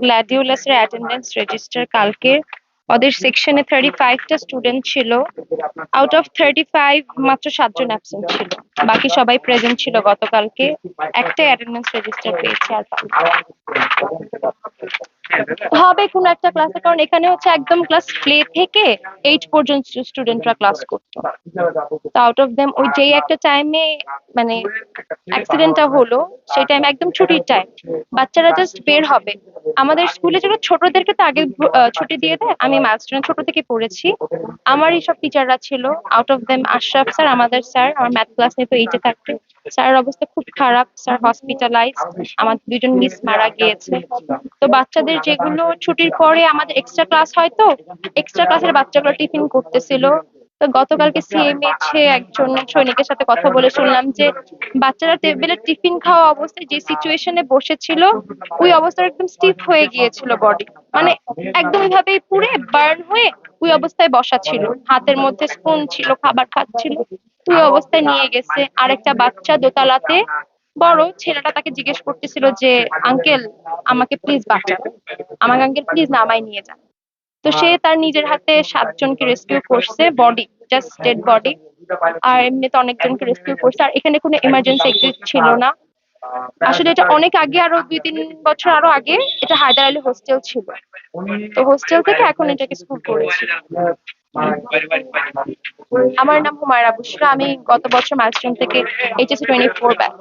গ্ল্যাডিওলাসের attendance register কালকে ওদের সেকশনে 35টা স্টুডেন্ট ছিল। আউট অফ 35 মাত্র 7জন অ্যাবসেন্ট ছিল, বাকি সবাই প্রেজেন্ট ছিল গতকালকে। একটা অ্যাটেন্ডেন্স রেজিস্টার পেয়েছে আর হবে কোনো একটা ক্লাসে, কারণ এখানে হচ্ছে একদম ক্লাস প্লে থেকে 8 পর্যন্ত স্টুডেন্টরা ক্লাস করতো। তো আউট অফ দেম ওই যেই একটা টাইমে মানে অ্যাক্সিডেন্টটা হলো, সেই টাইমে একদম ছুটির টাইম, বাচ্চারা জাস্ট বের হবে। আমাদের স্কুলে যেন ছোটদেরকে তো আগে ছুটি দিয়ে দেয়, আমি মাইলস্টোনে ছোট থেকে পড়েছি, আমারই সব টিচাররা ছিল। Out of them Ashraf sir, আমাদের স্যার, আমার ম্যাথ ক্লাস নিয়ে তো এইটে থাকতে, স্যারের অবস্থা খুব খারাপ, স্যার হসপিটালাইজড, আমার দুজন মিস মারা গিয়েছে। তো বাচ্চাদের যেগুলো ছুটির পরে আমাদের এক্সট্রা ক্লাস হয়, তো এক্সট্রা ক্লাসের বাচ্চাগুলো টিফিন করতেছিল। তো গতকালকে সিএমএইচে একজন সৈনিকের সাথে কথা বলে শুনলাম যে বাচ্চারা টেবিলে টিফিন খাওয়া অবস্থায় যে সিচুয়েশনে বসেছিল, ওই অবস্থায় একদম স্টিফ হয়ে গিয়েছিল বডি, মানে একদম ভাবেই পুড়ে বার্ন হয়ে ওই অবস্থায় বসা ছিল, হাতের মধ্যে স্পুন ছিল, খাবার খাচ্ছিল, ওই অবস্থায় নিয়ে গেছে। আরেকটা বাচ্চা দোতলাতে, বড় ছেলেটা তাকে জিজ্ঞেস করতেছিল যে আঙ্কেল আমাকে প্লিজ বাঁচান, আমাকে আঙ্কেল প্লিজ নামাই নিয়ে যান। তো সে তার নিজের হাতে 7জনকে রেস্কিউ করছে, বডি জাস্ট ডেড বডি। আর এমনিতে অনেকজনকে রেস্কিউ করছে, আর এখানে কোনো এমার্জেন্সি এক্সিট ছিল না। আসলে এটা অনেক আগে, আরো 2-3 বছর আরো আগে এটা হায়দার আলী হোস্টেল ছিল, তো হোস্টেল থেকে এখন এটাকে স্কুল করেছি। আমার নাম হুমায়রা বুশরা, আমি গত বছর মাইলস্টোন থেকে এইচএসসি 24 ব্যাচ।